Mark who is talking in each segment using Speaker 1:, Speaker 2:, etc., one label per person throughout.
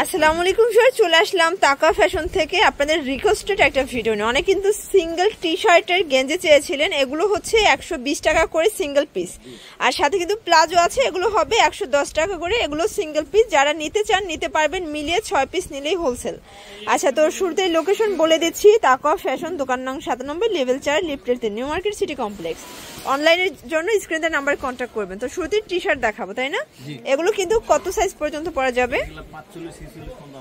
Speaker 1: আসসালামু আলাইকুম স্যার, চলে আসলাম তাকা ফ্যাশন থেকে আপনাদের রিকোয়েস্টেড একটা ভিডিও নিয়ে। অনেক কিন্তু সিঙ্গেল টি শার্টের গেঞ্জি চেয়েছিলেন, এগুলো হচ্ছে 120 টাকা করে সিঙ্গেল পিস, আর সাথে কিন্তু প্লাজো আছে, এগুলো হবে 110 টাকা করে। এগুলো সিঙ্গেল পিস, যারা নিতে চান নিতে পারবেন, মিলিয়ে 6 পিস নিলেই হোলসেল। আচ্ছা, তো শুরুতেই লোকেশন বলে দিচ্ছি, তাকা ফ্যাশন, দোকান নং 97, level 4, lift 3, new market city complex. অনলাইনের জন্য স্ক্রিনের নাম্বারে কন্ট্যাক্ট করবেন। তো শুরুতেই টি শার্ট দেখাবো, তাই না? এগুলো কিন্তু কত সাইজ পর্যন্ত পরা যাবে?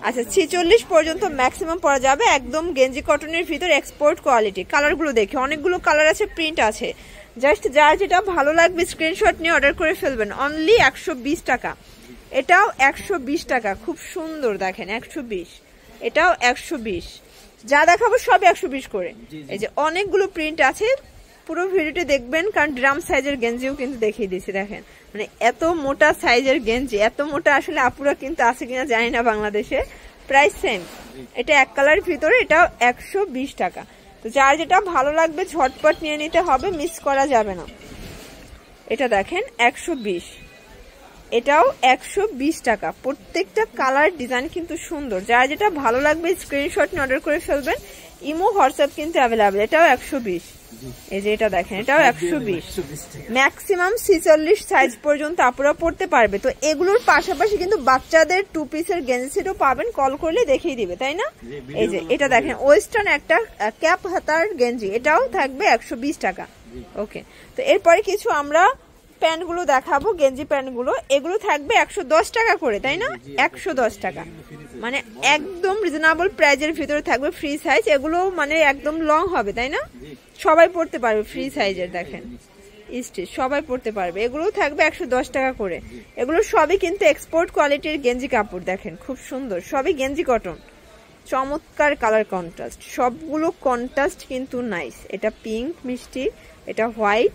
Speaker 1: আচ্ছা, 46 পর্যন্ত ম্যাক্সিমাম পরা যাবে। একদম গেঞ্জি কটনের ভিতর এক্সপোর্ট কোয়ালিটি। কালারগুলো দেখি, অনেকগুলো কালার আছে, প্রিন্ট আছে। জাস্ট যার যেটা ভালো লাগবে স্ক্রিনশট নিয়ে অর্ডার করে ফেলবেন। অনলি 120 টাকা। এটাও 120 টাকা, খুব সুন্দর, দেখেন 120। এটাও 120। যা দেখাবো সব 120 করে। এই যে অনেকগুলো প্রিন্ট আছে, পুরো ভিডিওটি দেখবেন, কারণ ড্রাম সাইজের গেঞ্জিও কিন্তু দেখিয়ে দিচ্ছি। দেখেন, মানে এত মোটা সাইজের গেঞ্জি, এত মোটা আসলে আপুরা কিন্তু আছে কিনা জানি না বাংলাদেশে। Price same. এটা এক কালারের ভিতরে, এটাও 120 টাকা। তো যার যেটা ভালো লাগবে ঝটপট নিয়ে নিতে হবে, মিস করা যাবে না। এটা দেখেন 120, এটাও 120 টাকা। প্রত্যেকটা কালার ডিজাইন কিন্তু সুন্দর। যার যেটা ভালো লাগবে স্ক্রিনশট নিয়ে অর্ডার করে ফেলবেন। ইমো হোয়াটসঅ্যাপ কিন্তু অ্যাভেলেবেল। এটাও 120। এই যে এটা দেখেন, এটাও 120। ম্যাক্সিমাম 46 সাইজ পর্যন্ত আপুরা পড়তে পারবে। তো এগুলোর পাশাপাশি কিন্তু বাচ্চাদের 2 পিসের গেঞ্জি সেটও পাবেন, কল করলে দেখিয়ে দিবে, তাই না? এই যে এটা দেখেন, ওয়েস্টার্ন একটা ক্যাপ হাতার গেঞ্জি, এটাও থাকবে 120 টাকা। ওকে, তো এরপরে কিছু আমরা প্যান্টগুলো দেখাবো, গেঞ্জি প্যান্টগুলো। এগুলো থাকবে 110 টাকা করে, তাই না? 110 টাকা, মানে একদম রিজনেবল প্রাইজের ভিতরে থাকবে, ফ্রি সাইজ। এগুলো মানে একদম লং হবে, তাই না? সবাই পড়তে পারবে, ফ্রি সাইজের। দেখেন স্টিচ, সবাই পড়তে পারবে। এগুলো থাকবে 110 টাকা করে। এগুলো সবই কিন্তু এক্সপোর্ট কোয়ালিটির গেঞ্জি কাপড়। দেখেন খুব সুন্দর, সবই গেঞ্জি কটন। চমৎকার কালার কন্ট্রাস্ট, সবগুলো কন্ট্রাস্ট কিন্তু নাইস। এটা পিঙ্ক মিষ্টি, এটা হোয়াইট,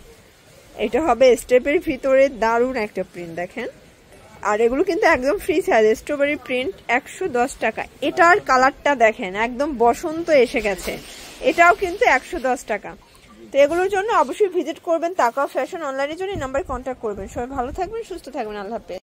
Speaker 1: এটা হবে স্টেপের ভিতরে, দারুণ একটা প্রিন্ট দেখেন। আর এগুলো কিন্তু একদম ফ্রি সাইজ, স্ট্রবেরি প্রিন্ট, 110 টাকা। এটার কালারটা দেখেন, একদম বসন্ত এসে গেছে। এটাও কিন্তু 110 টাকা। তো এগুলোর জন্য অবশ্যই ভিজিট করবেন তাকা ফ্যাশন। অনলাইনের জন্য এই নাম্বারে কন্ট্যাক্ট করবেন। সবাই ভালো থাকবেন, সুস্থ থাকবেন, আল্লাহ হাফেজ।